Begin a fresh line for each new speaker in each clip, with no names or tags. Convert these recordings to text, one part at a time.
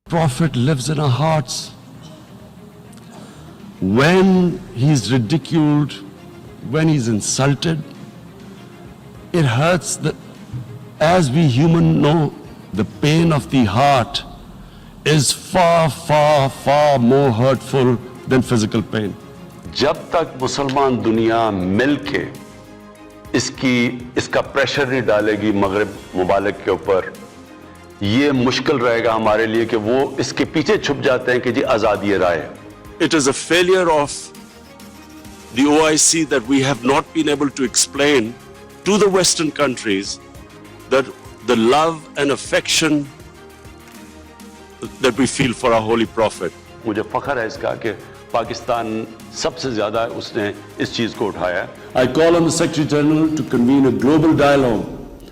Prophet lives in our hearts. When he's ridiculed, when he's insulted, it hurts. As we humans know, the pain of the heart is far, far, far more hurtful than physical pain. जब तक मुसलमान दुनिया मिलके इसका pressure नहीं डालेगी मगरिब मुबालक के ऊपर, ये मुश्किल रहेगा हमारे लिए कि वो इसके पीछे छुप जाते हैं कि जी आजादी राय. It is a failure of the OIC that we have not been able to explain to the Western countries that the love and affection that we feel for our holy prophet. मुझे फख्र है इसका कि पाकिस्तान सबसे ज्यादा उसने इस चीज को उठाया है. I call on the Secretary General to convene a global dialogue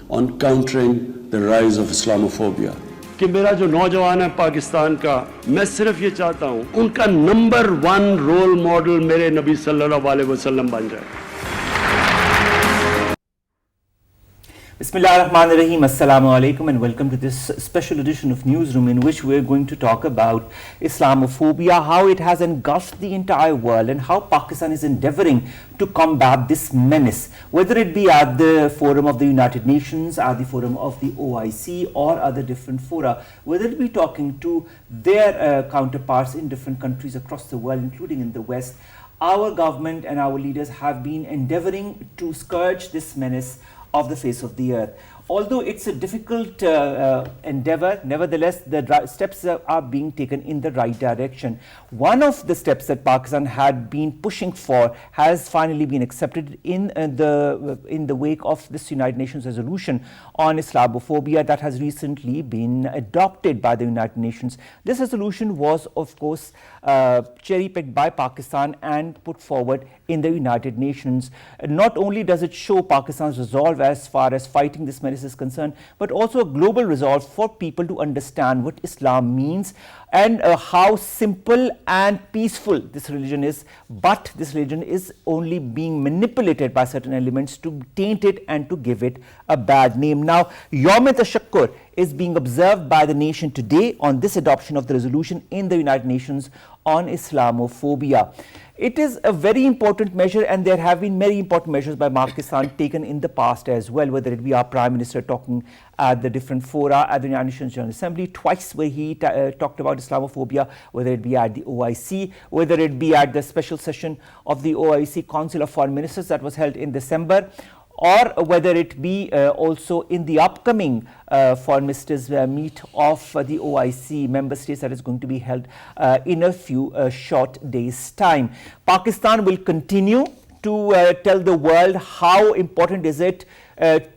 on countering the rise of Islamophobia. कि मेरा जो नौजवान है पाकिस्तान का, मैं सिर्फ ये चाहता हूं उनका नंबर 1 रोल मॉडल मेरे नबी सल्लल्लाहु अलैहि वसल्लम बन जाए.
Bismillahirrahmanirrahim. Assalamu alaikum and welcome to this special edition of Newsroom, in which we're going to talk about Islamophobia, how it has engulfed the entire world and how Pakistan is endeavoring to combat this menace, whether it be at the forum of the United Nations, at the forum of the OIC or other different fora, whether it be talking to their counterparts in different countries across the world, including in the West. Our government and our leaders have been endeavoring to scourge this menace of the face of the earth. Although it's a difficult endeavor, nevertheless, the steps are being taken in the right direction. One of the steps that Pakistan had been pushing for has finally been accepted in the wake of this United Nations resolution on Islamophobia that has recently been adopted by the United Nations. This resolution was, of course, cherry-picked by Pakistan and put forward in the United Nations. Not only does it show Pakistan's resolve as far as fighting this menace is concerned, but also a global resolve for people to understand what Islam means and how simple and peaceful this religion is. But this religion is only being manipulated by certain elements to taint it and to give it a bad name. Now, e-Tashakur is being observed by the nation today on this adoption of the resolution in the United Nations on Islamophobia. It is a very important measure, and there have been many important measures by Pakistan taken in the past as well, whether it be our Prime Minister talking at the different fora at the United Nations General Assembly twice, where he talked about Islamophobia, whether it be at the OIC, whether it be at the special session of the OIC Council of Foreign Ministers that was held in December, or whether it be also in the upcoming foreign ministers meet of the OIC member states that is going to be held in a few short days' time. Pakistan will continue to tell the world how important is it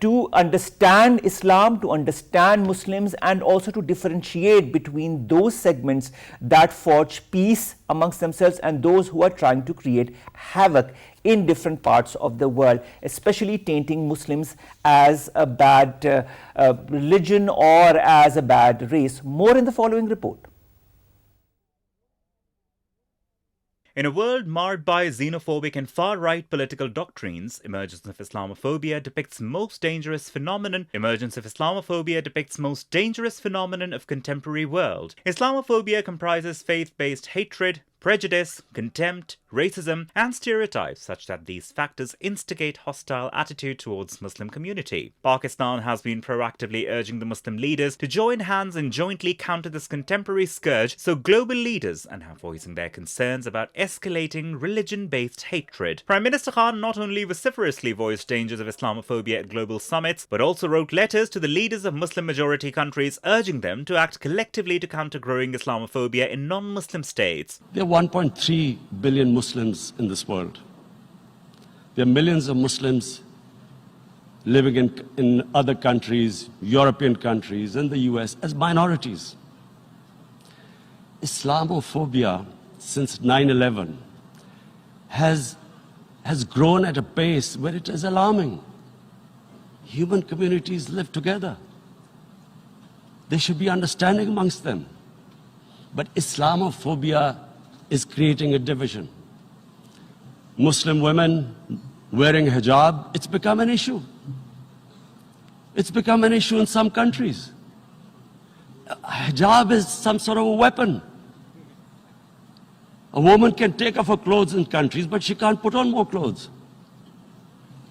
to understand Islam, to understand Muslims, and also to differentiate between those segments that forge peace amongst themselves and those who are trying to create havoc in different parts of the world, especially tainting Muslims as a bad religion or as a bad race. More in the following report.
In a world marred by xenophobic and far-right political doctrines, emergence of Islamophobia depicts most dangerous phenomenon of contemporary world. Islamophobia comprises faith-based hatred, prejudice, contempt, racism, and stereotypes such that these factors instigate hostile attitude towards Muslim community. Pakistan has been proactively urging the Muslim leaders to join hands and jointly counter this contemporary scourge, so global leaders are now voicing their concerns about escalating religion-based hatred. Prime Minister Khan not only vociferously voiced dangers of Islamophobia at global summits, but also wrote letters to the leaders of Muslim-majority countries urging them to act collectively to counter growing Islamophobia in non-Muslim states.
There are 1.3 billion Muslims in this world. There are millions of Muslims living in other countries, European countries, and the US as minorities. Islamophobia since 9/11 has grown at a pace where it is alarming. Human communities live together. There should be understanding amongst them. But Islamophobia is creating a division. Muslim women wearing hijab, it's become an issue. It's become an issue in some countries. hijab is some sort of a weapon. A woman can take off her clothes in countries, but she can't put on more clothes.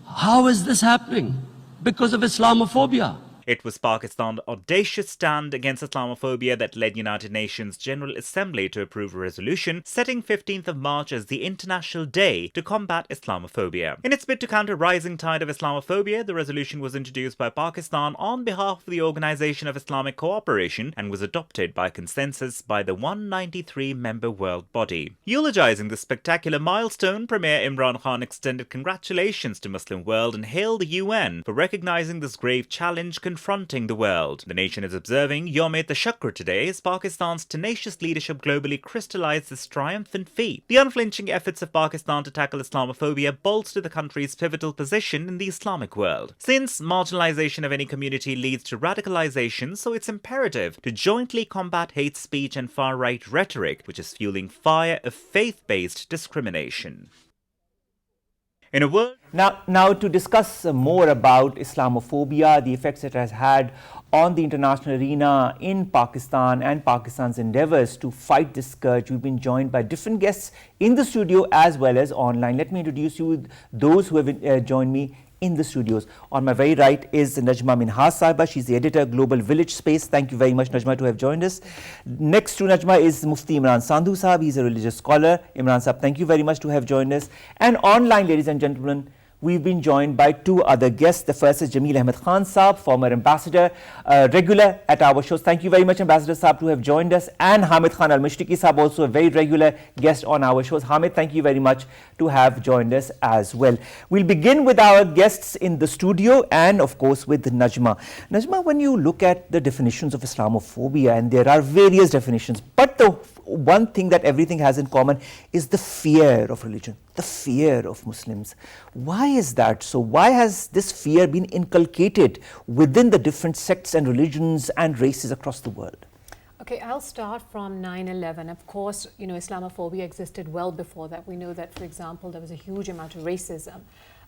How is this happening? Because of Islamophobia.
It was Pakistan's audacious stand against Islamophobia that led United Nations General Assembly to approve a resolution setting 15th of March as the International Day to combat Islamophobia. In its bid to counter rising tide of Islamophobia, the resolution was introduced by Pakistan on behalf of the Organization of Islamic Cooperation and was adopted by consensus by the 193-member world body. Eulogizing this spectacular milestone, Premier Imran Khan extended congratulations to Muslim world and hailed the UN for recognizing this grave challenge confronting the world. The nation is observing Yom e-Tashakur today as Pakistan's tenacious leadership globally crystallized this triumphant feat. The unflinching efforts of Pakistan to tackle Islamophobia bolster the country's pivotal position in the Islamic world. Since marginalization of any community leads to radicalization, so it's imperative to jointly combat hate speech and far-right rhetoric, which is fueling fire of faith-based discrimination. In a word,
Now to discuss more about Islamophobia, the effects it has had on the international arena in Pakistan and Pakistan's endeavors to fight this scourge, we've been joined by different guests in the studio as well as online. Let me introduce you those who have joined me in the studios. On my very right is Najma Minhas Editor. She's the editor, Global Village Space. Thank you very much, Najma, to have joined us. Next to Najma is Mufti Imran Sandhu Sahab. He's a religious scholar. Imran Sahab, thank you very much to have joined us. And online, ladies and gentlemen, we've been joined by two other guests. The first is Jamil Ahmad Khan Saab, former ambassador, regular at our shows. Thank you very much, Ambassador Saab, to have joined us. And Hamid Khan Al-Mushtiki Saab, also a very regular guest on our shows. Hamid, thank you very much to have joined us as well. We'll begin with our guests in the studio and, of course, with Najma. Najma, when you look at the definitions of Islamophobia, and there are various definitions, but the one thing that everything has in common is the fear of religion, the fear of Muslims. Why is that so? Why has this fear been inculcated within the different sects and religions and races across the world?
Okay, I'll start from 9/11. Of course, Islamophobia existed well before that. We know that, for example, there was a huge amount of racism,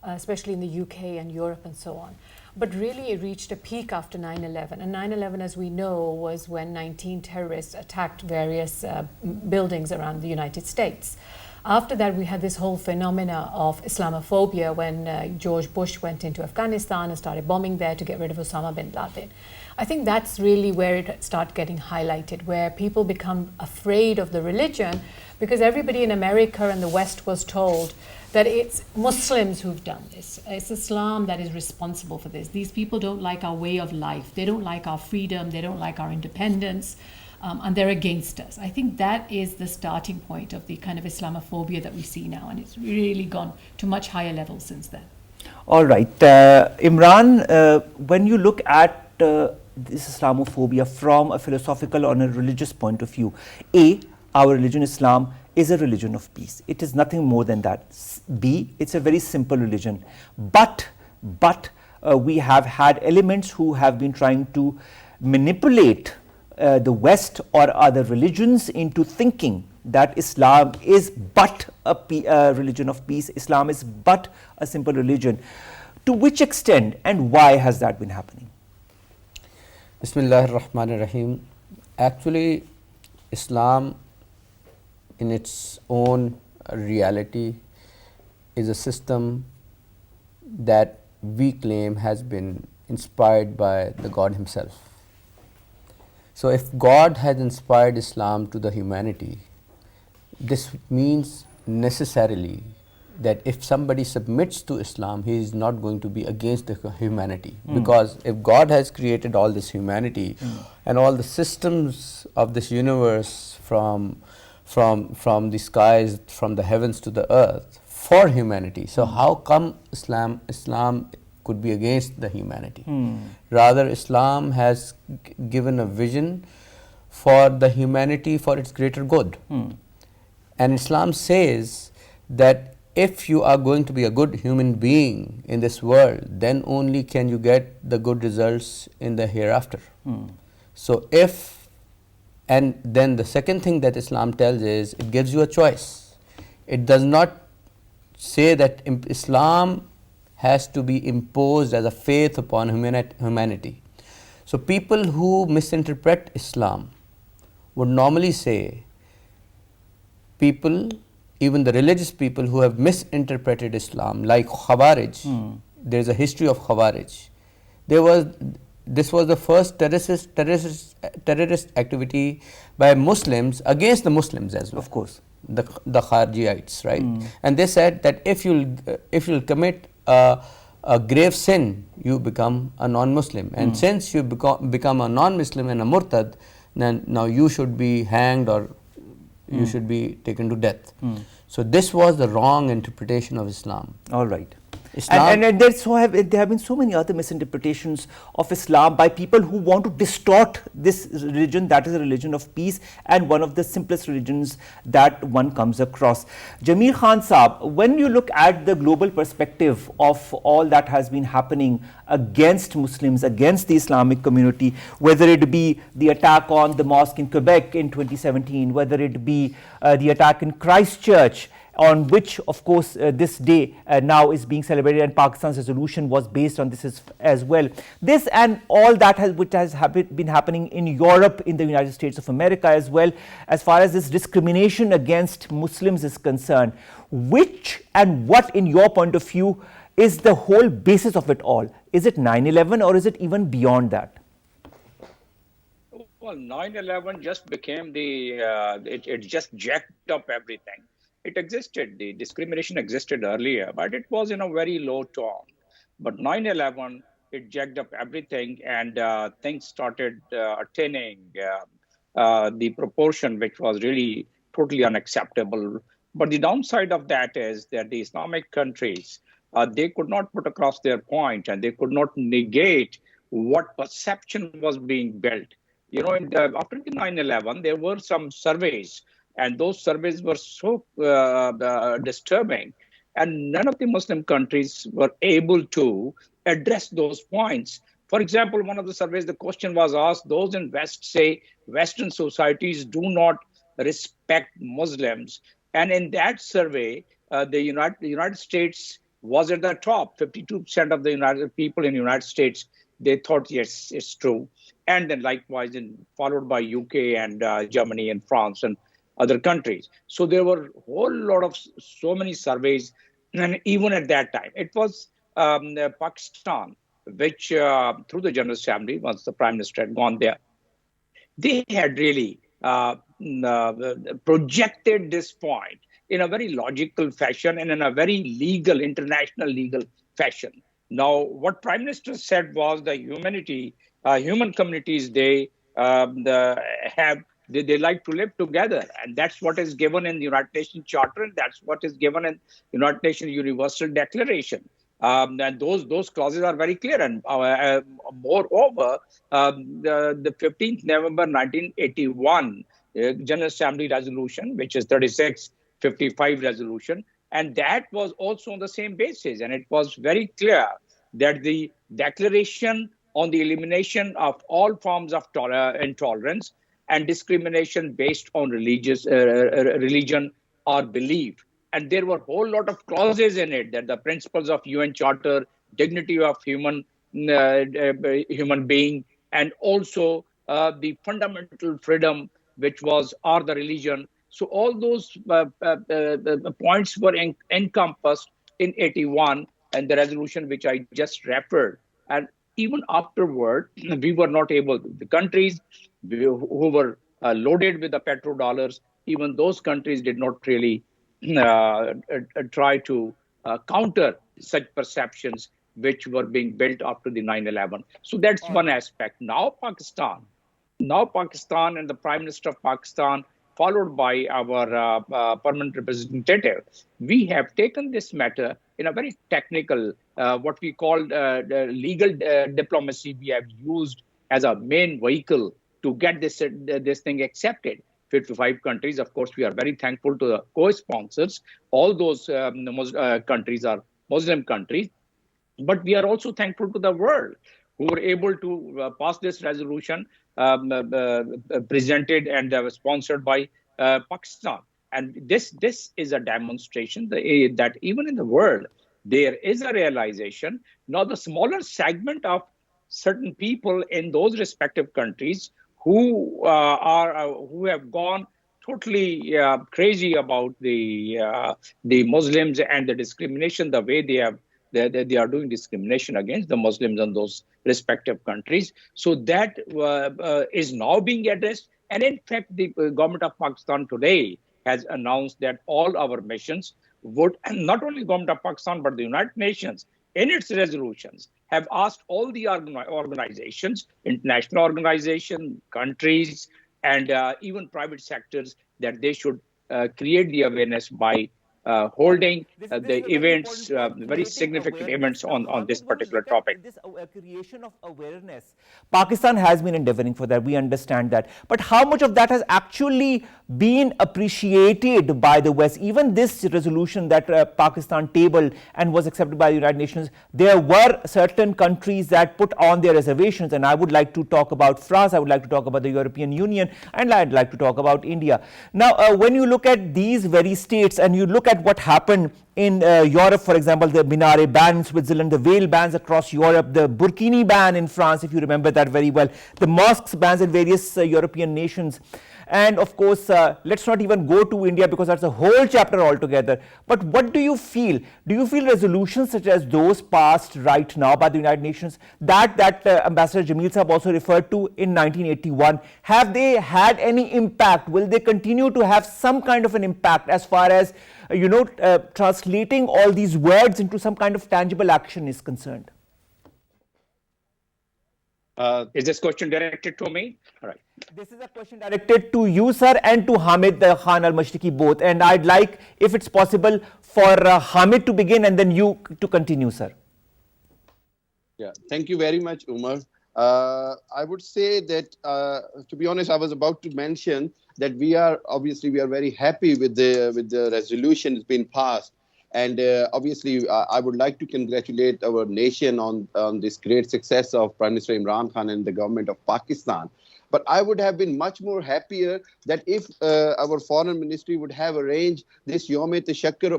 especially in the UK and Europe and so on. But really it reached a peak after 9/11. And 9/11, as we know, was when 19 terrorists attacked various buildings around the United States. After that, we had this whole phenomena of Islamophobia when George Bush went into Afghanistan and started bombing there to get rid of Osama bin Laden. I think that's really where it started getting highlighted, where people become afraid of the religion because everybody in America and the West was told that it's Muslims who've done this. It's Islam that is responsible for this. These people don't like our way of life. They don't like our freedom. They don't like our independence. And they're against us. I think that is the starting point of the kind of Islamophobia that we see now. And it's really gone to much higher levels since then.
All right. Imran, when you look at this Islamophobia from a philosophical or a religious point of view, our religion, Islam, is a religion of peace. It is nothing more than that. B, it's a very simple religion. But we have had elements who have been trying to manipulate the West or other religions into thinking that Islam is but a religion of peace, Islam is but a simple religion. To which extent and why has that been happening?
Bismillahir Rahmanir Rahim. Actually, Islam in its own reality is a system that we claim has been inspired by the God himself. So if God has inspired Islam to the humanity, this means necessarily that if somebody submits to Islam, he is not going to be against the humanity. Because if God has created all this humanity and all the systems of this universe from the skies, from the heavens to the earth for humanity, so how come Islam could be against the humanity? Rather, Islam has given a vision for the humanity for its greater good. And Islam says that if you are going to be a good human being in this world, then only can you get the good results in the hereafter. So and then the second thing that Islam tells is it gives you a choice. It does not say that Islam has to be imposed as a faith upon humanity. So people who misinterpret Islam would normally say people, even the religious people who have misinterpreted Islam, like Khawarij, there is a history of Khawarij. This was the first terrorist activity by Muslims against the Muslims as well.
Of course.
The Kharijites, right? And they said that if you'll commit a grave sin, you become a non-Muslim. And since you become a non-Muslim and a murtad, then now you should be hanged or you should be taken to death. So this was the wrong interpretation of Islam.
All right.
Islam,
And there have been so many other misinterpretations of Islam by people who want to distort this religion that is a religion of peace and one of the simplest religions that one comes across. Jamil Khan Saab, when you look at the global perspective of all that has been happening against Muslims, against the Islamic community, whether it be the attack on the mosque in Quebec in 2017, whether it be the attack in Christchurch, on which, of course, this day now is being celebrated, and Pakistan's resolution was based on this as well. This and all that which has been happening in Europe, in the United States of America as well, as far as this discrimination against Muslims is concerned, which and what, in your point of view, is the whole basis of it all? Is it 9/11 or is it even beyond that?
Well, 9/11 just became it just jacked up everything. It existed, the discrimination existed earlier, but it was in a very low tone. But 9/11, it jacked up everything, and things started attaining the proportion which was really totally unacceptable. But the downside of that is that the Islamic countries, they could not put across their point, and they could not negate what perception was being built. You know, after the 9/11, there were some surveys, and those surveys were so disturbing, and none of the Muslim countries were able to address those points. For example, one of the surveys, the question was asked, those in West say Western societies do not respect Muslims. And in that survey, the United States was at the top. 52% of the people in the United States, they thought, yes, it's true. And then likewise, followed by UK and Germany and France and other countries. So there were a whole lot of so many surveys. And even at that time, it was Pakistan, which through the General Assembly, once the Prime Minister had gone there, they had really projected this point in a very logical fashion and in a very legal, international legal fashion. Now, what Prime Minister said was the human communities, they like to live together, and that's what is given in the United Nations Charter, and that's what is given in United Nations Universal Declaration. And those clauses are very clear. And moreover, the 15th November 1981 General Assembly resolution, which is 3655 resolution, and that was also on the same basis. And it was very clear that the declaration on the elimination of all forms of intolerance and discrimination based on religion or belief. And there were a whole lot of clauses in it, that the principles of UN Charter, dignity of human being, and also the fundamental freedom, which was or the religion. So all those points were encompassed in 81 and the resolution which I just referred. And even afterward, we were not able, the countries who were loaded with the petrodollars, even those countries did not really try to counter such perceptions which were being built after the 9/11. So that's one aspect. Now Pakistan and the Prime Minister of Pakistan, followed by our permanent representative, we have taken this matter in a very technical, what we call legal diplomacy. We have used as a main vehicle to get this thing accepted. 55 countries, of course, we are very thankful to the co-sponsors. All those countries are Muslim countries. But we are also thankful to the world who were able to pass this resolution presented and sponsored by Pakistan. And this is a demonstration that even in the world, there is a realization. Now, the smaller segment of certain people in those respective countries who have gone totally crazy about the Muslims and the discrimination, the way they are doing discrimination against the Muslims in those respective countries. So that is now being addressed. And in fact, the government of Pakistan today has announced that all our missions would, and not only government of Pakistan, but the United Nations in its resolutions have asked all the organizations, international organizations, countries, and even private sectors that they should create the awareness by holding the events, very significant events on this particular topic.
This creation of awareness, Pakistan has been endeavoring for that. We understand that. But how much of that has actually been appreciated by the West? Even this resolution that Pakistan tabled and was accepted by the United Nations, there were certain countries that put on their reservations. And I would like to talk about France, I would like to talk about the European Union, and I'd like to talk about India. Now, when you look at these very states and you look at what happened in Europe, for example, the Minare ban in Switzerland, the veil bans across Europe, the burkini ban in France, if you remember that very well, the mosques bans in various European nations. And of course, let's not even go to India because that's a whole chapter altogether. But what do you feel? Do you feel resolutions such as those passed right now by the United Nations, that Ambassador Jamil Sahab also referred to in 1981, have they had any impact? Will they continue to have some kind of an impact as far as, translating all these words into some kind of tangible action is concerned?
Is this question directed to me? All right.
This is a question directed to you, sir, and to Hamid Khan al-Mashriki both. And I'd like, if it's possible, for Hamid to begin and then you to continue, sir.
Yeah, thank you very much, Omar. I would say that, to be honest, I was about to mention that we are very happy with the resolution that's been passed. And obviously, I would like to congratulate our nation on this great success of Prime Minister Imran Khan and the government of Pakistan. But I would have been much more happier that if our foreign ministry would have arranged this e-Tashakur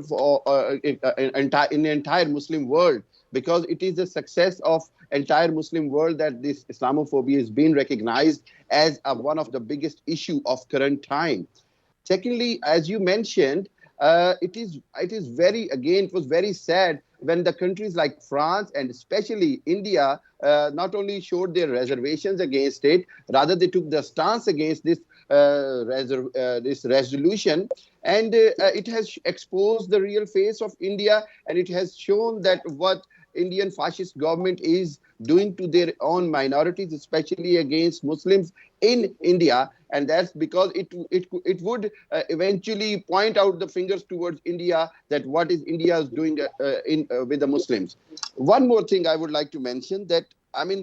in the entire Muslim world, because it is a success of entire Muslim world that this Islamophobia is being recognized as one of the biggest issue of current time. Secondly, as you mentioned, it was very sad when the countries like France and especially India not only showed their reservations against it, rather they took the stance against this resolution, and it has exposed the real face of India, and it has shown that what Indian fascist government is doing to their own minorities, especially against Muslims in India. And that's because it would eventually point out the fingers towards India, that what is India is doing with the Muslims. One more thing I would like to mention, that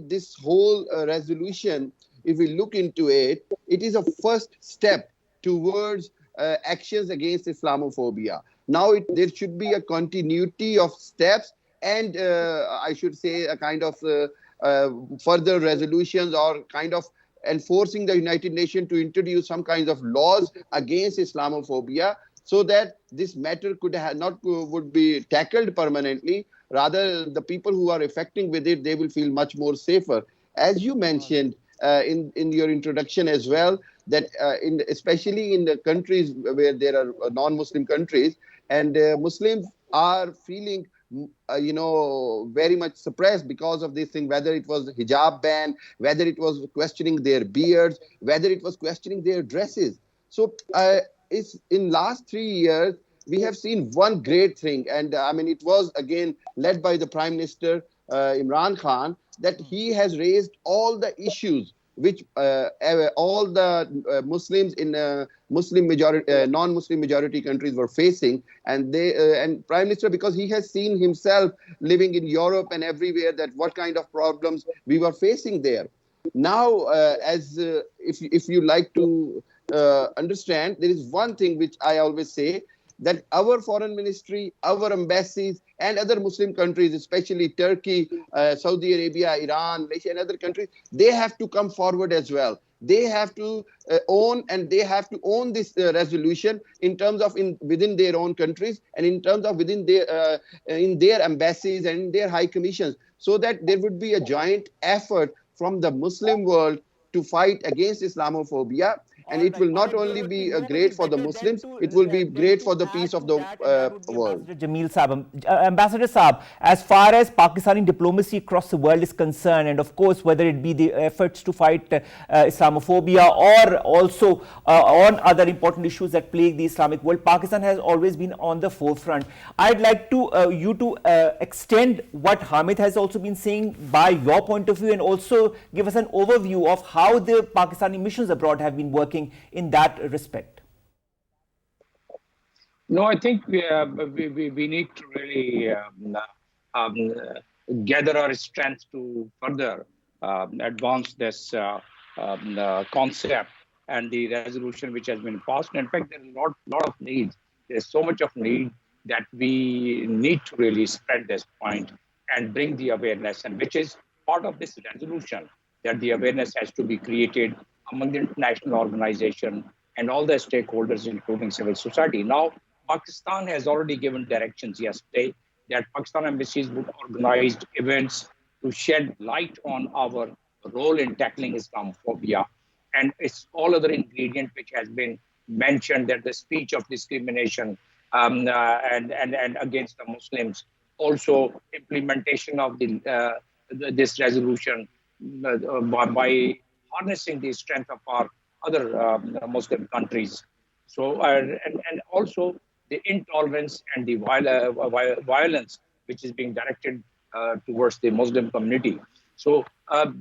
this whole resolution, if we look into it, it is a first step towards actions against Islamophobia. Now there should be a continuity of steps, and I should say a kind of further resolutions or kind of enforcing the United Nations to introduce some kinds of laws against Islamophobia, so that this matter would be tackled permanently. Rather, the people who are affecting with it, they will feel much more safer. As you mentioned in your introduction as well, that especially in the countries where there are non-Muslim countries, and Muslims are feeling very much suppressed because of this thing, whether it was hijab ban, whether it was questioning their beards, whether it was questioning their dresses. So in last 3 years, we have seen one great thing, and it was again led by the Prime Minister Imran Khan, that he has raised all the issues which all the Muslims in non-Muslim majority countries were facing, and Prime Minister, because he has seen himself living in Europe and everywhere, that what kind of problems we were facing there. Now, if you like to understand, there is one thing which I always say, that our foreign ministry, our embassies, and other Muslim countries, especially Turkey, Saudi Arabia, Iran, Malaysia, and other countries, they have to come forward as well. They have to own this resolution in terms of within their own countries, and in terms of within their in their embassies and in their high commissions, so that there would be a joint effort from the Muslim world to fight against Islamophobia. And it will not only be great for the Muslims, it will be great for the peace of the world.
Ambassador Jamil Saab, Ambassador Saab, as far as Pakistani diplomacy across the world is concerned, and of course whether it be the efforts to fight Islamophobia or also on other important issues that plague the Islamic world, Pakistan has always been on the forefront. I'd like to you to extend what Hamid has also been saying by your point of view, and also give us an overview of how the Pakistani missions abroad have been working in that respect.
No, I think we need to really gather our strength to further advance this concept and the resolution which has been passed. In fact, there's a lot of needs. There's so much of need that we need to really spread this point and bring the awareness, and which is part of this resolution, that the awareness has to be created among the international organization and all the stakeholders, including civil society. Now, Pakistan has already given directions yesterday that Pakistan embassies would organize events to shed light on our role in tackling Islamophobia. And it's all other ingredient which has been mentioned, that the speech of discrimination and against the Muslims, also implementation of this resolution by harnessing the strength of our other Muslim countries. So, and also the intolerance and the violence which is being directed towards the Muslim community. So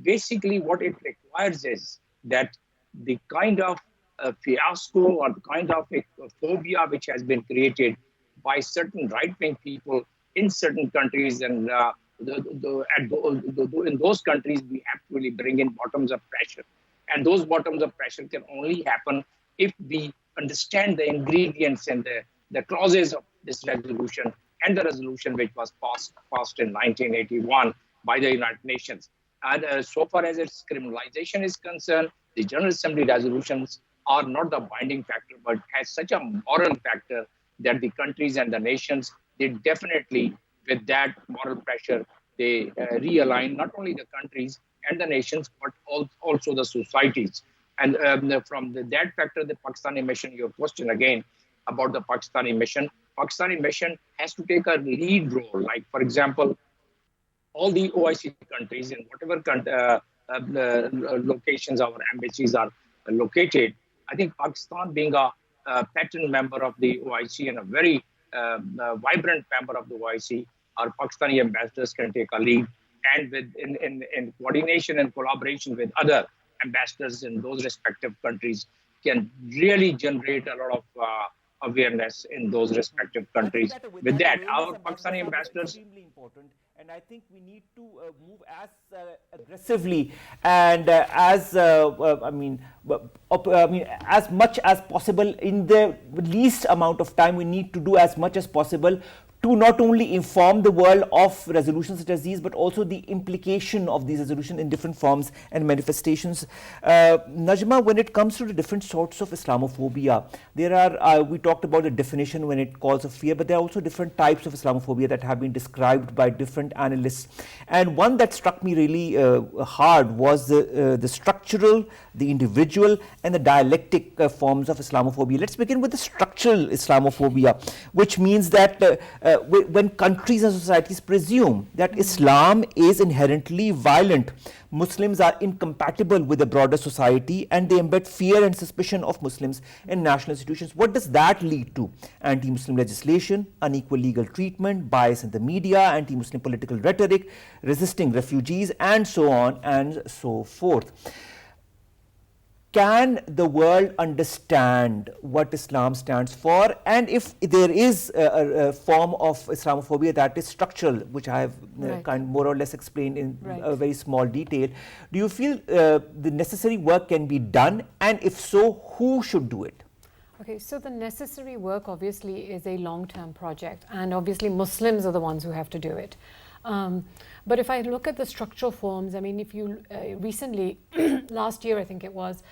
basically what it requires is that the kind of fiasco or the kind of phobia which has been created by certain right-wing people in certain countries, and in those countries, we have to really bring in bottoms of pressure. And those bottoms of pressure can only happen if we understand the ingredients and the clauses of this resolution and the resolution which was passed in 1981 by the United Nations. And so far as its criminalization is concerned, the General Assembly resolutions are not the binding factor, but has such a moral factor that the countries and the nations, they definitely, with that moral pressure, they realign not only the countries and the nations, but also the societies. And from that factor, the Pakistani mission, your question again about the Pakistani mission has to take a lead role. Like, for example, all the OIC countries in whatever locations our embassies are located, I think Pakistan being a pattern member of the OIC and a very vibrant member of the OIC, our Pakistani ambassadors can take a lead, and in coordination and collaboration with other ambassadors in those respective countries can really generate a lot of awareness in those respective countries. With that, our Pakistani ambassadors...
Extremely important, and I think we need to move as aggressively and as much as possible in the least amount of time. We need to do as much as possible to not only inform the world of resolutions such as these, but also the implication of these resolutions in different forms and manifestations. Najma, when it comes to the different sorts of Islamophobia, there are, we talked about the definition when it calls of fear, but there are also different types of Islamophobia that have been described by different analysts. And one that struck me really hard was the structural, the individual, and the dialectic forms of Islamophobia. Let's begin with the structural Islamophobia, which means that when countries and societies presume that Islam is inherently violent, Muslims are incompatible with the broader society, and they embed fear and suspicion of Muslims in national institutions. What does that lead to? Anti-Muslim legislation, unequal legal treatment, bias in the media, anti-Muslim political rhetoric, resisting refugees, and so on and so forth. Can the world understand what Islam stands for? And if there is a form of Islamophobia that is structural, which I have more or less explained in a very small detail, do you feel the necessary work can be done? And if so, who should do it?
Okay, so the necessary work obviously is a long-term project, and obviously Muslims are the ones who have to do it. But if I look at the structural forms, I mean, if you recently, last year I think it was,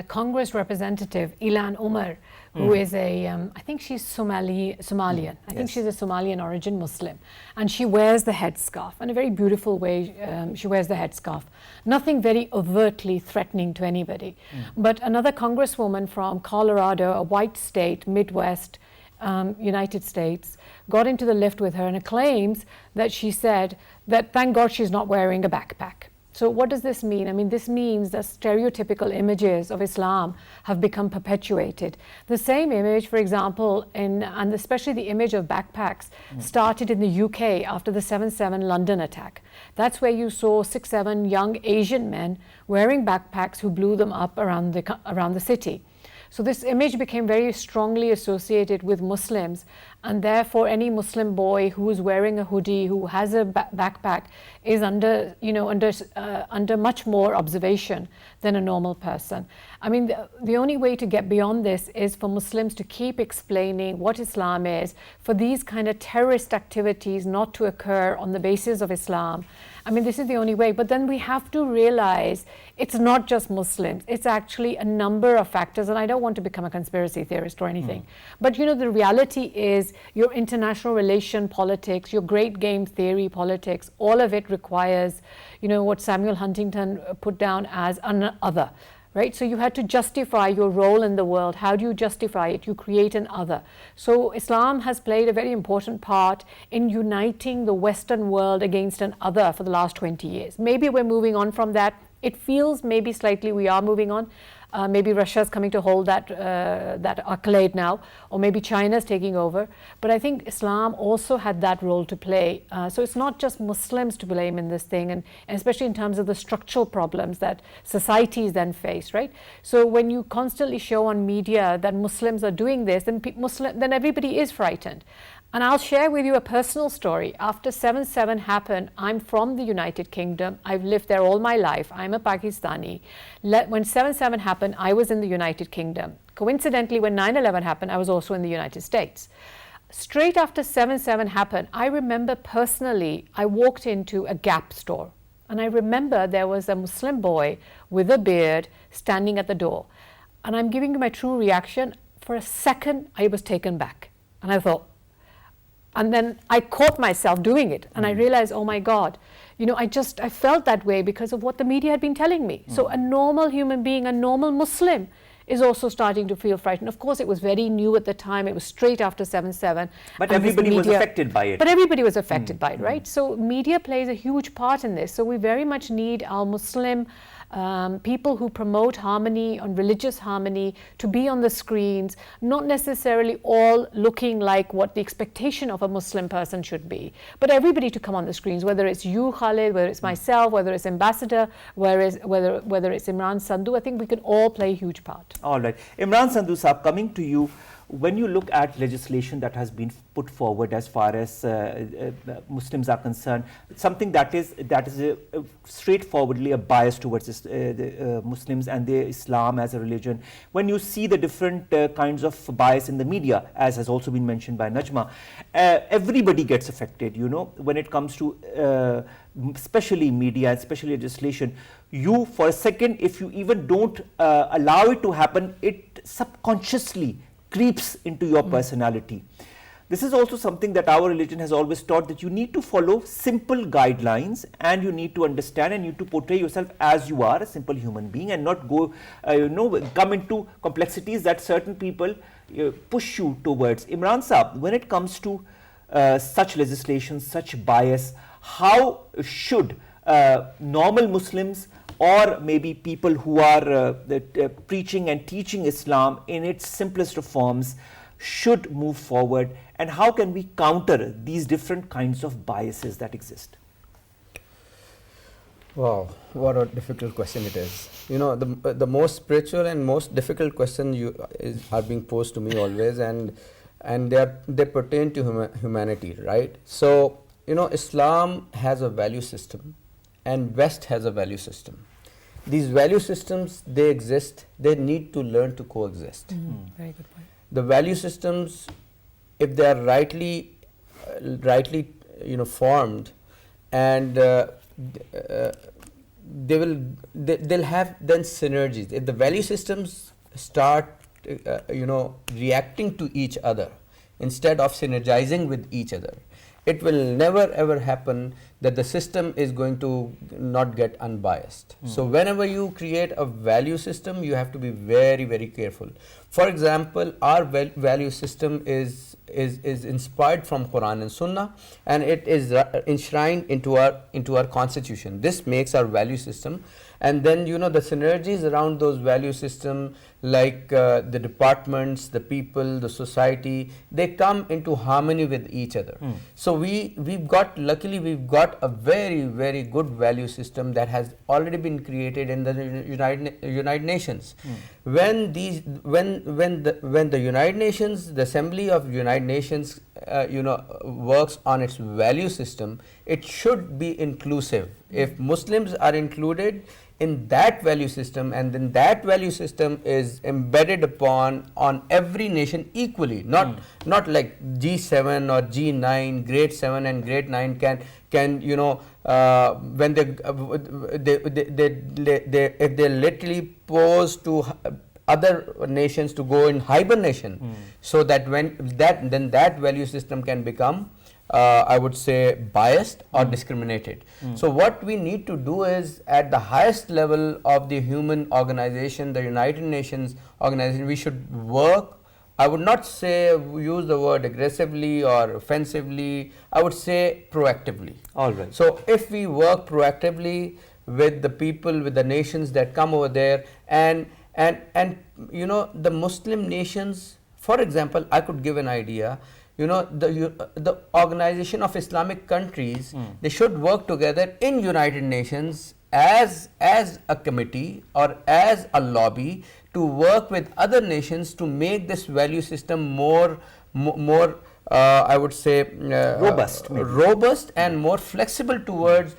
Congress representative Ilan Omar, who is a, I think she's Somalian. I think she's a Somalian origin Muslim. And she wears the headscarf in a very beautiful way. She wears the headscarf. Nothing very overtly threatening to anybody. But another congresswoman from Colorado, a white state, Midwest, United States, got into the lift with her and claims that she said that thank God she's not wearing a backpack. So what does this mean? I mean, this means that stereotypical images of Islam have become perpetuated. The same image, for example, and especially the image of backpacks, started in the UK after the 7/7 London attack. That's where you saw 6-7 young Asian men wearing backpacks who blew them up around the city. So this image became very strongly associated with Muslims, and therefore any Muslim boy who is wearing a hoodie, who has a backpack, is under much more observation than a normal person. I mean, the only way to get beyond this is for Muslims to keep explaining what Islam is, for these kind of terrorist activities not to occur on the basis of Islam. I mean, this is the only way. But then we have to realize it's not just Muslims. It's actually a number of factors. And I don't want to become a conspiracy theorist or anything. But, you know, the reality is your international relation politics, your great game theory politics, all of it requires, you know, what Samuel Huntington put down as an other. Right? So you had to justify your role in the world. How do you justify it? You create an other. So Islam has played a very important part in uniting the Western world against an other for the last 20 years. Maybe we're moving on from that. It feels maybe slightly we are moving on. Maybe Russia's coming to hold that accolade now, or maybe China's taking over. But I think Islam also had that role to play. So it's not just Muslims to blame in this thing, and especially in terms of the structural problems that societies then face, right? So when you constantly show on media that Muslims are doing this, then everybody is frightened. And I'll share with you a personal story. After 7/7 happened, I'm from the United Kingdom. I've lived there all my life. I'm a Pakistani. When 7/7 happened, I was in the United Kingdom. Coincidentally, when 9/11 happened, I was also in the United States. Straight after 7/7 happened, I remember personally, I walked into a Gap store. And I remember there was a Muslim boy with a beard standing at the door. And I'm giving you my true reaction. For a second, I was taken back. And I thought, and then I caught myself doing it, and I realized, oh my God, you know, I felt that way because of what the media had been telling me. So a normal human being, a normal Muslim, is also starting to feel frightened. Of course, it was very new at the time. It was straight after 7/7.
But everybody was affected by it.
But everybody was affected by it, right? So media plays a huge part in this. So we very much need our Muslim people who promote harmony, on religious harmony, to be on the screens, not necessarily all looking like what the expectation of a Muslim person should be, but everybody to come on the screens, whether it's you, Khalid, whether it's myself, whether it's Ambassador, whether it's Imran, Sandhu. I think we can all play a huge part.
All right. Imran, Sandhu Saab, coming to you, when you look at legislation that has been put forward as far as Muslims are concerned, something that is straightforwardly a bias towards Muslims and their Islam as a religion, when you see the different kinds of bias in the media, as has also been mentioned by Najma, everybody gets affected, you know, when it comes to especially media, especially legislation. You, for a second, if you even don't allow it to happen, it subconsciously creeps into your personality. This is also something that our religion has always taught, that you need to follow simple guidelines, and you need to understand and you need to portray yourself as you are, a simple human being, and not go, come into complexities that certain people push you towards. Imran Saab, when it comes to such legislation, such bias, how should normal Muslims, or maybe people who are preaching and teaching Islam in its simplest of forms, should move forward, and how can we counter these different kinds of biases that exist?
Wow, what a difficult question it is. You know, the most spiritual and most difficult question are being posed to me always, and they pertain to humanity, right? So, you know, Islam has a value system, and West has a value system. These value systems, they exist, they need to learn to coexist.
Very good point.
the value systems, if they are rightly formed, and they'll have then synergies. If the value systems start reacting to each other instead of synergizing with each other, it will never ever happen that the system is going to not get unbiased. So whenever you create a value system, you have to be very, very careful. For example, our value system is inspired from Quran and Sunnah, and it is enshrined into our constitution. This makes our value system. And then the synergies around those value system, like the departments, the people, the society, they come into harmony with each other. So luckily we've got a very, very good value system that has already been created in the United Nations. When the United Nations, the Assembly of United Nations, works on its value system, it should be inclusive. If Muslims are included in that value system, and then that value system is embedded upon on every nation equally, not like G7 or G9, grade 7 and grade 9 can when they if they literally pose to other nations to go in hibernation, so that then that value system can become I would say biased or discriminated. So what we need to do is, at the highest level of the human organization, the United Nations organization, we should work. I would not say use the word aggressively or offensively, I would say proactively.
All right.
So if we work proactively with the people, with the nations that come over there, and the Muslim nations, for example, I could give an idea. The Organization of Islamic Countries, they should work together in United Nations as a committee or as a lobby to work with other nations to make this value system more I would say robust and more flexible towards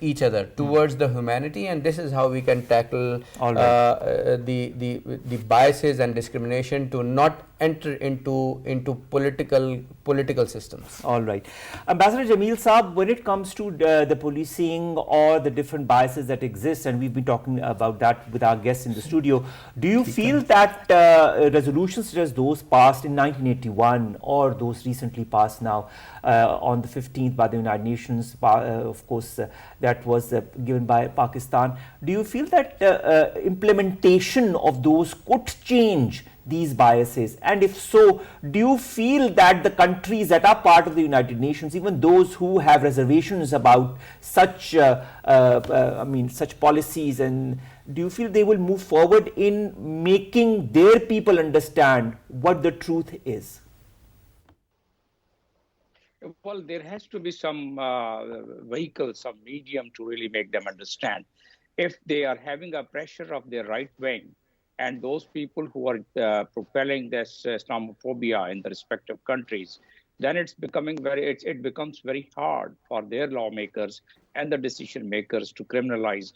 each other, towards the humanity, and this is how we can tackle the biases and discrimination to not enter into political systems.
All right. Ambassador Jamil Saab, when it comes to the policing or the different biases that exist, and we've been talking about that with our guests in the studio, do you feel that resolutions such as those passed in 1981 or those recently passed now on the 15th by the United Nations, of course, that was given by Pakistan, do you feel that implementation of those could change these biases? And if so, do you feel that the countries that are part of the United Nations, even those who have reservations about such such policies, and do you feel they will move forward in making their people understand what the truth is?
Well, there has to be some vehicle, some medium to really make them understand. If they are having a pressure of their right wing, and those people who are propelling this Islamophobia in the respective countries, then it becomes very hard for their lawmakers and the decision makers to criminalize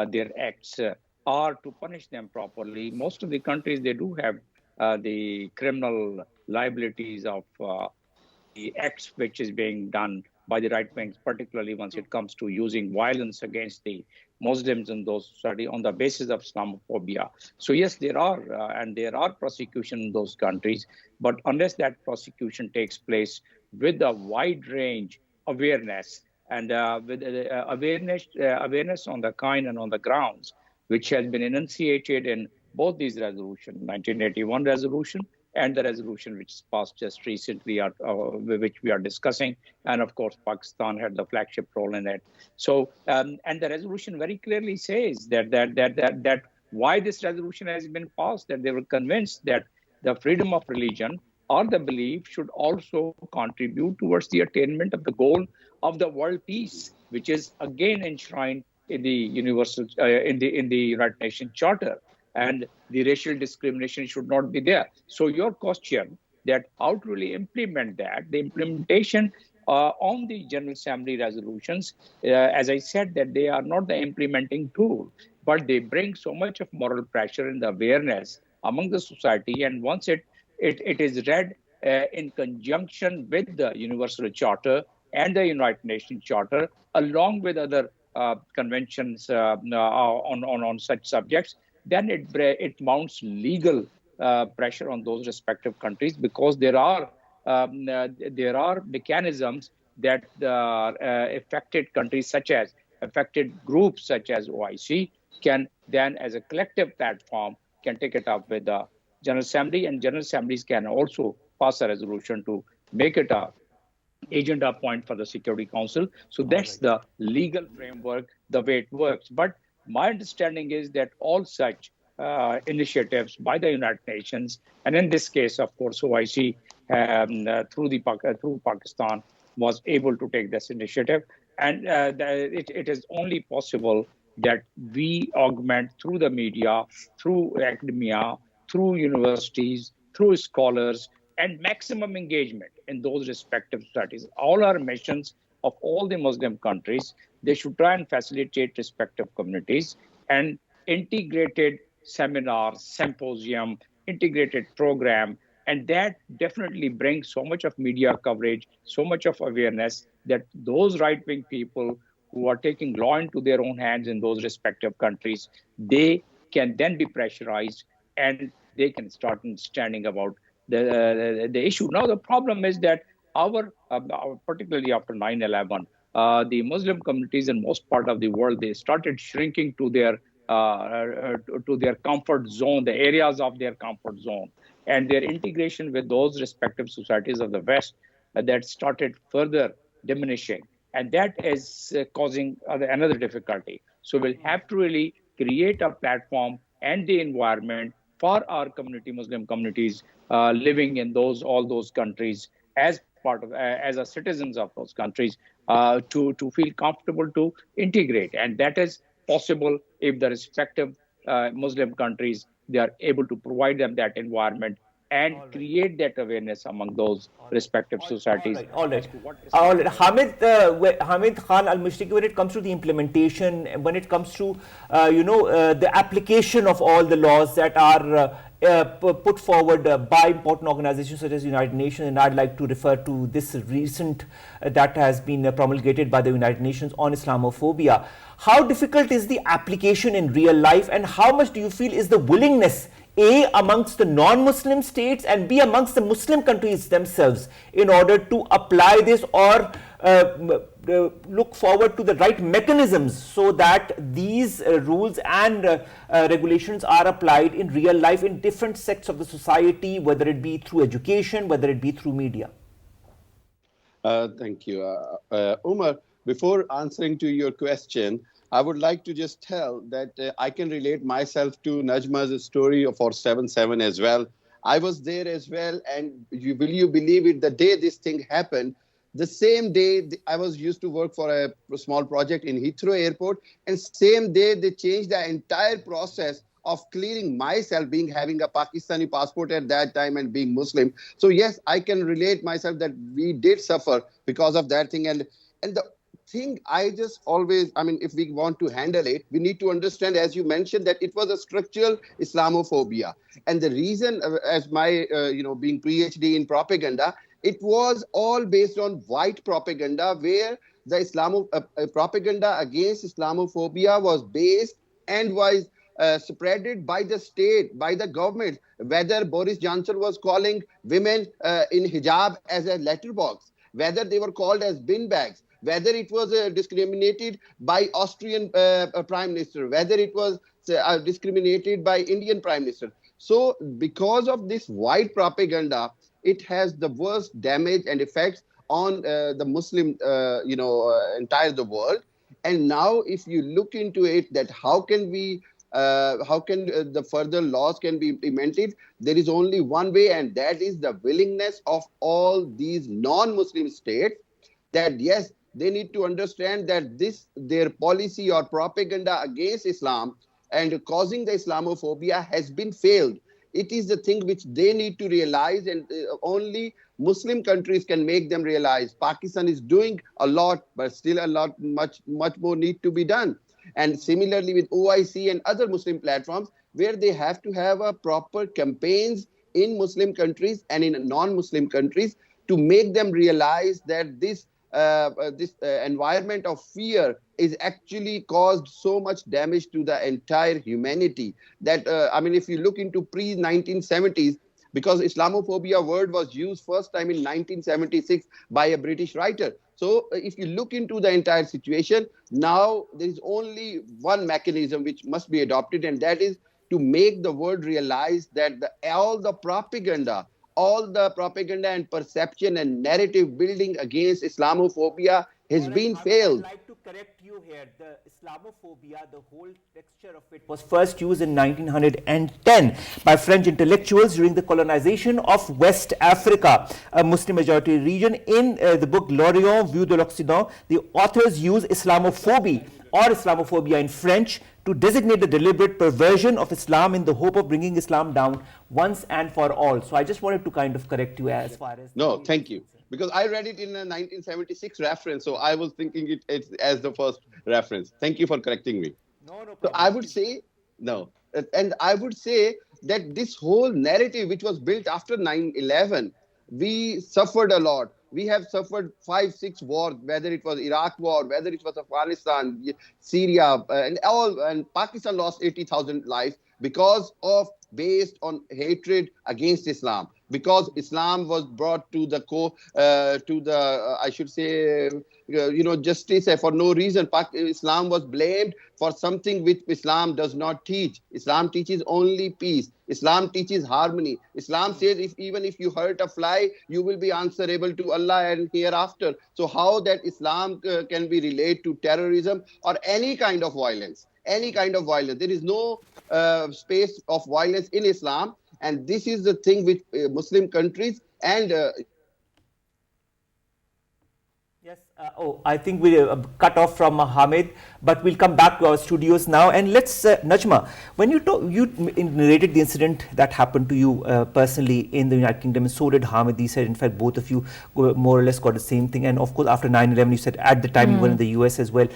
their acts or to punish them properly. Most of the countries, they do have the criminal liabilities of the acts which is being done by the right wings, particularly once it comes to using violence against the Muslims in those society on the basis of Islamophobia. So yes, there are prosecution in those countries, but unless that prosecution takes place with a wide range awareness and with awareness on the kind and on the grounds, which has been enunciated in both these resolutions, 1981 resolution and the resolution which passed just recently, which we are discussing. And of course, Pakistan had the flagship role in it. So, and the resolution very clearly says that why this resolution has been passed, that they were convinced that the freedom of religion or the belief should also contribute towards the attainment of the goal of the world peace, which is again enshrined in the universal, in the United Nations Charter. And the racial discrimination should not be there. So your question that how to really implement that, the implementation on the General Assembly resolutions, as I said, that they are not the implementing tool, but they bring so much of moral pressure and the awareness among the society. And once it is read in conjunction with the Universal Charter and the United Nations Charter, along with other conventions on such subjects, then it mounts legal pressure on those respective countries, because there are mechanisms that affected countries affected groups such as OIC can then, as a collective platform, can take it up with the General Assembly, and General Assemblies can also pass a resolution to make it a agenda point for the Security Council. So that's the legal framework, the way it works. But my understanding is that all such initiatives by the United Nations, and in this case, of course, OIC through Pakistan was able to take this initiative. And it is only possible that we augment through the media, through academia, through universities, through scholars, and maximum engagement in those respective studies. All our missions of all the Muslim countries, they should try and facilitate respective communities, and integrated seminars, symposium, integrated program, and that definitely brings so much of media coverage, so much of awareness that those right-wing people who are taking law into their own hands in those respective countries, they can then be pressurized and they can start understanding about the issue. Now, the problem is that particularly after 9/11, the Muslim communities in most part of the world, they started shrinking to their comfort zone, the areas of their comfort zone, and their integration with those respective societies of the West that started further diminishing, and that is causing another difficulty. So we'll have to really create a platform and the environment for our community, Muslim communities living in all those countries as part of, as a citizens of those countries, to feel comfortable to integrate. And that is possible if the respective Muslim countries, they are able to provide them that environment and create that awareness among those respective societies.
All right. Hamid Khan Al-Mushtaki, when it comes to the implementation, when it comes to the application of all the laws that are put forward by important organizations such as United Nations, and I'd like to refer to this recent that has been promulgated by the United Nations on Islamophobia. How difficult is the application in real life, and how much do you feel is the willingness, A, amongst the non-Muslim states, and B, amongst the Muslim countries themselves, in order to apply this or look forward to the right mechanisms so that these rules and regulations are applied in real life in different sects of the society, whether it be through education, whether it be through media?
Thank you. Omar, before answering to your question, I would like to just tell that I can relate myself to Najma's story for 7/7 as well. I was there as well, and will you believe it, the day this thing happened, the same day I was used to work for a small project in Heathrow Airport, and same day they changed the entire process of clearing myself, having a Pakistani passport at that time and being Muslim. So yes, I can relate myself that we did suffer because of that thing. And the thing I just always, if we want to handle it, we need to understand, as you mentioned, that it was a structural Islamophobia. And the reason, as my, being PhD in propaganda, it was all based on white propaganda, where the propaganda against Islamophobia was based and was spreaded by the state, by the government, whether Boris Johnson was calling women in hijab as a letterbox, whether they were called as bin bags, whether it was discriminated by Austrian Prime Minister, whether it was discriminated by Indian Prime Minister. So because of this white propaganda, it has the worst damage and effects on the Muslim, entire the world. And now if you look into it, that how can the further laws can be implemented, there is only one way, and that is the willingness of all these non-Muslim states, that yes, they need to understand that their policy or propaganda against Islam and causing the Islamophobia has been failed. It is the thing which they need to realize, and only Muslim countries can make them realize. Pakistan is doing a lot, but still much more need to be done. And similarly with OIC and other Muslim platforms, where they have to have a proper campaigns in Muslim countries and in non-Muslim countries to make them realize that this environment of fear is actually caused so much damage to the entire humanity that, I mean, if you look into pre-1970s, because Islamophobia word was used first time in 1976 by a British writer. So if you look into the entire situation, now there is only one mechanism which must be adopted, and that is to make the world realize that all the propaganda and perception and narrative building against Islamophobia has been failed.
I'd like to correct you here. The Islamophobia, the whole texture of it was first used in 1910 by French intellectuals during the colonization of West Africa, a Muslim majority region. In the book L'Orient Vue de l'Occident, the authors use Islamophobie or Islamophobia in French to designate the deliberate perversion of Islam in the hope of bringing Islam down once and for all. So I just wanted to kind of correct you as far as...
No, thank you. Because I read it in a 1976 reference, so I was thinking it as the first reference. Thank you for correcting me.
No problem.
So I would say, no. And I would say that this whole narrative which was built after 9/11, we suffered a lot. We have suffered 5-6 wars, whether it was Iraq war, whether it was Afghanistan, Syria, and Pakistan lost 80,000 lives because of based on hatred against Islam. Because Islam was brought to the I should say, justice for no reason. Islam was blamed for something which Islam does not teach. Islam teaches only peace. Islam teaches harmony. Islam says even if you hurt a fly, you will be answerable to Allah and hereafter. So how that Islam can be related to terrorism or any kind of violence? Any kind of violence. There is no space of violence in Islam. And this is the thing with Muslim countries and...
Yes, I think we cut off from Hamid, but we'll come back to our studios now. And let's, Najma, when you narrated the incident that happened to you personally in the United Kingdom, and so did Hamid. He said, in fact, both of you more or less got the same thing. And of course, after 9/11, you said at the time you were in the US as well.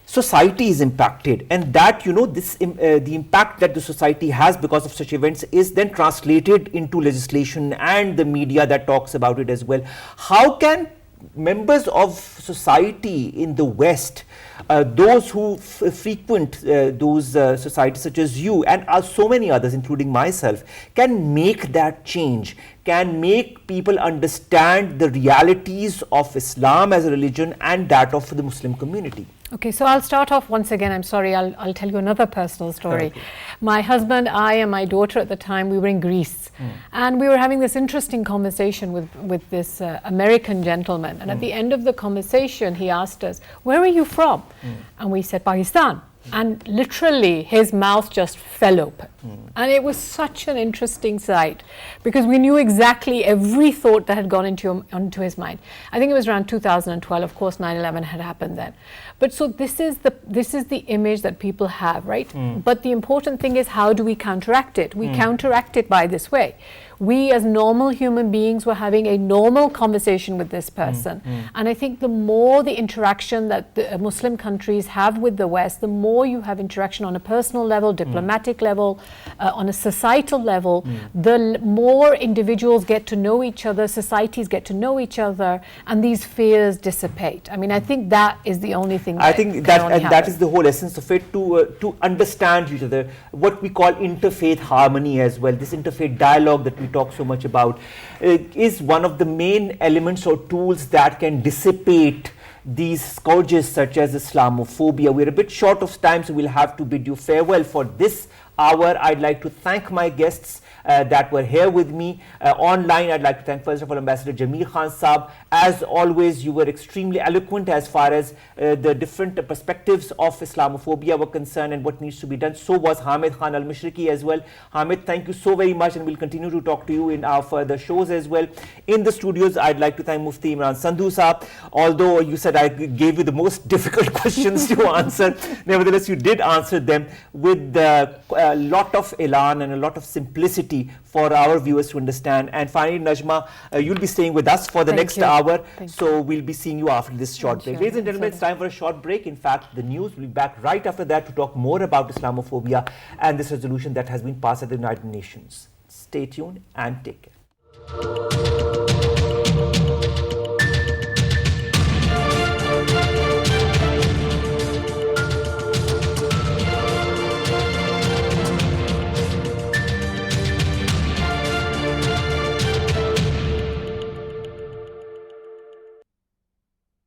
Society is impacted, and that the impact that the society has because of such events is then translated into legislation and the media that talks about it as well. How can members of society in the West, those who frequent those societies such as you and so many others, including myself, can make that change, can make people understand the realities of Islam as a religion and that of the Muslim community?
Okay, so I'll start off once again. I'm sorry, I'll tell you another personal story. Okay. My husband, I, and my daughter at the time, we were in Greece. And we were having this interesting conversation with this American gentleman. And at the end of the conversation, he asked us, "Where are you from?" And we said, "Pakistan." And literally his mouth just fell open. And it was such an interesting sight because we knew exactly every thought that had gone into his mind. I think it was around 2012. Of course, 9/11 had happened then. But so this is the image that people have, right? But the important thing is, how do we counteract it? We counteract it by this way. We as normal human beings were having a normal conversation with this person. And I think the more the interaction that the Muslim countries have with the West, the more you have interaction on a personal level, diplomatic level, on a societal level, the more individuals get to know each other, societies get to know each other, and these fears dissipate. I mean, I think that is the only thing
I think that is the whole essence of it, to understand each other, what we call interfaith harmony as well. This interfaith dialogue that we talk so much about is one of the main elements or tools that can dissipate these scourges such as Islamophobia. We're a bit short of time, so we'll have to bid you farewell for this hour. I'd like to thank my guests that were here with me online. I'd like to thank first of all Ambassador Jamil Khan Saab. As always, you were extremely eloquent as far as the different perspectives of Islamophobia were concerned and what needs to be done. So was Hamid Khan Al-Mashriqi as well. Hamid, thank you so very much, and we'll continue to talk to you in our further shows as well. In the studios, I'd like to thank Mufti Imran Sandhu Saab. Although you said I gave you the most difficult questions to answer, nevertheless you did answer them with a lot of elan and a lot of simplicity for our viewers to understand. And finally, Najma, you'll be staying with us for the next hour. So we'll be seeing you after this short break. Ladies and gentlemen, it's time for a short break. In fact, the news will be back right after that to talk more about Islamophobia and this resolution that has been passed at the United Nations. Stay tuned and take care.